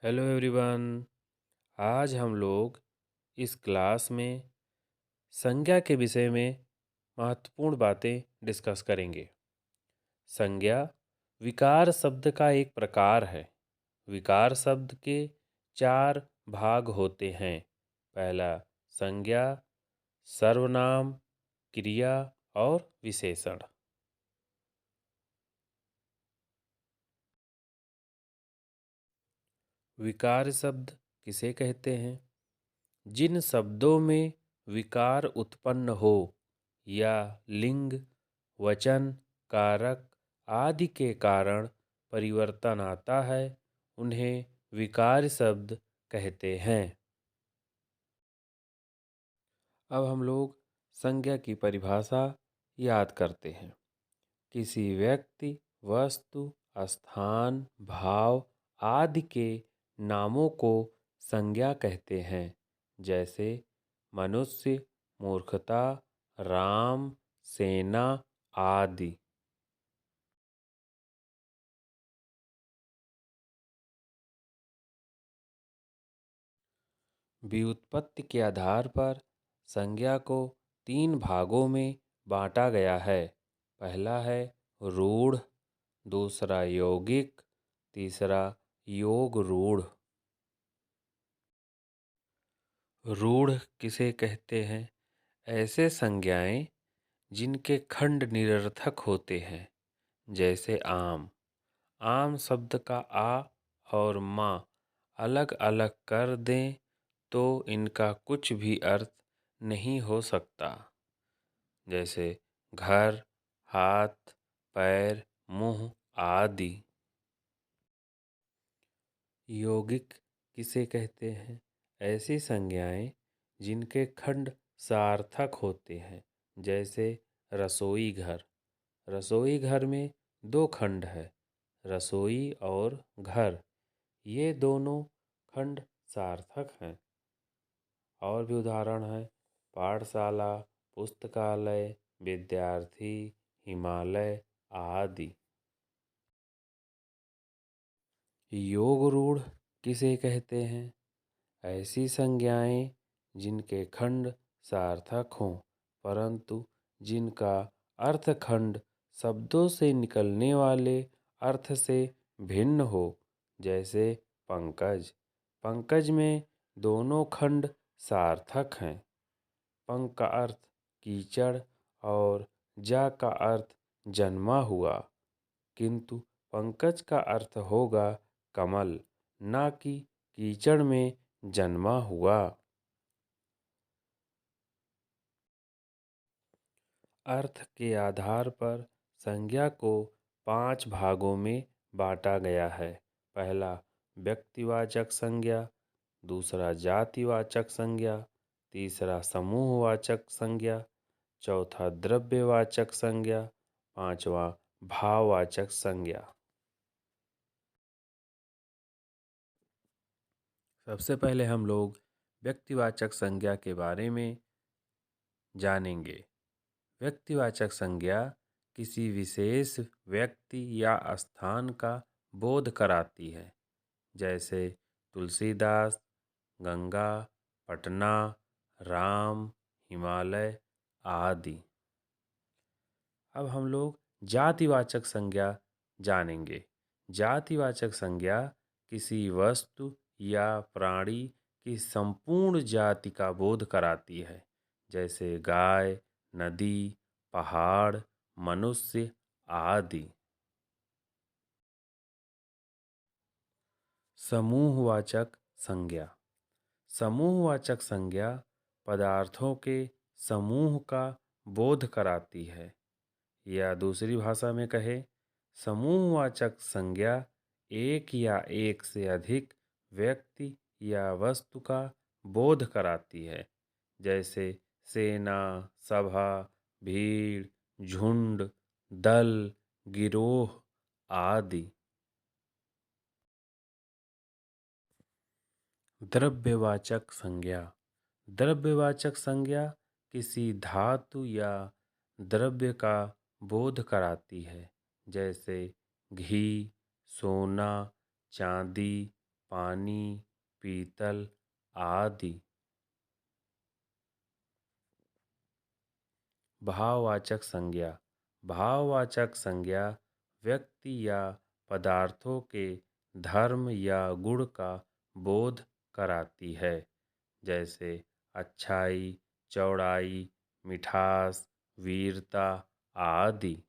Hello everyone. आज हम लोग इस क्लास में संज्ञा के विषय में महत्वपूर्ण बातें डिस्कस करेंगे। संज्ञा विकार शब्द का एक प्रकार है। विकार शब्द के चार भाग होते हैं। पहला संज्ञा, सर्वनाम, क्रिया और विशेषण। विकार शब्द किसे कहते हैं? जिन शब्दों में विकार उत्पन्न हो या लिंग, वचन, कारक आदि के कारण परिवर्तन आता है, उन्हें विकार शब्द कहते हैं। अब हम लोग संज्ञा की परिभाषा याद करते हैं। किसी व्यक्ति, वस्तु, स्थान, भाव आदि के नामों को संज्ञा कहते हैं। जैसे मनुष्य, मूर्खता, राम, सेना आदि। व्युत्पत्ति के आधार पर संज्ञा को तीन भागों में बांटा गया है। पहला है रूढ़, दूसरा यौगिक, तीसरा योग रूढ़। रूढ़ किसे कहते हैं? ऐसे संज्ञाएं जिनके खंड निरर्थक होते हैं। जैसे आम। आम शब्द का आ और माँ अलग अलग कर दें तो इनका कुछ भी अर्थ नहीं हो सकता। जैसे घर, हाथ, पैर, मुंह आदि। यौगिक किसे कहते हैं? ऐसी संज्ञाएं जिनके खंड सार्थक होते हैं। जैसे रसोई घर। रसोई घर में दो खंड है, रसोई और घर। ये दोनों खंड सार्थक हैं। और भी उदाहरण है पाठशाला, पुस्तकालय, विद्यार्थी, हिमालय आदि। योग रूढ़ किसे कहते हैं? ऐसी संज्ञाएं जिनके खंड सार्थक हों परंतु जिनका अर्थखंड शब्दों से निकलने वाले अर्थ से भिन्न हो। जैसे पंकज। पंकज में दोनों खंड सार्थक हैं। पंक का अर्थ कीचड़ और जा का अर्थ जन्मा हुआ, किंतु पंकज का अर्थ होगा कमल, ना कि कीचड़ में जन्मा हुआ। अर्थ के आधार पर संज्ञा को पांच भागों में बांटा गया है। पहला व्यक्तिवाचक संज्ञा, दूसरा जातिवाचक संज्ञा, तीसरा समूहवाचक संज्ञा, चौथा द्रव्यवाचक संज्ञा, पांचवा भाववाचक संज्ञा। सबसे पहले हम लोग व्यक्तिवाचक संज्ञा के बारे में जानेंगे। व्यक्तिवाचक संज्ञा किसी विशेष व्यक्ति या स्थान का बोध कराती है। जैसे तुलसीदास, गंगा, पटना, राम, हिमालय आदि। अब हम लोग जातिवाचक संज्ञा जानेंगे। जातिवाचक संज्ञा किसी वस्तु या प्राणी की संपूर्ण जाति का बोध कराती है। जैसे गाय, नदी, पहाड़, मनुष्य आदि। समूहवाचक संज्ञा। समूहवाचक संज्ञा पदार्थों के समूह का बोध कराती है। या दूसरी भाषा में कहे, समूहवाचक संज्ञा एक या एक से अधिक व्यक्ति या वस्तु का बोध कराती है। जैसे सेना, सभा, भीड़, झुंड, दल, गिरोह आदि। द्रव्यवाचक संज्ञा। द्रव्यवाचक संज्ञा किसी धातु या द्रव्य का बोध कराती है। जैसे घी, सोना, चांदी, पानी, पीतल आदि। भाववाचक संज्ञा। भाववाचक संज्ञा व्यक्ति या पदार्थों के धर्म या गुण का बोध कराती है, जैसे अच्छाई, चौड़ाई, मिठास, वीरता आदि।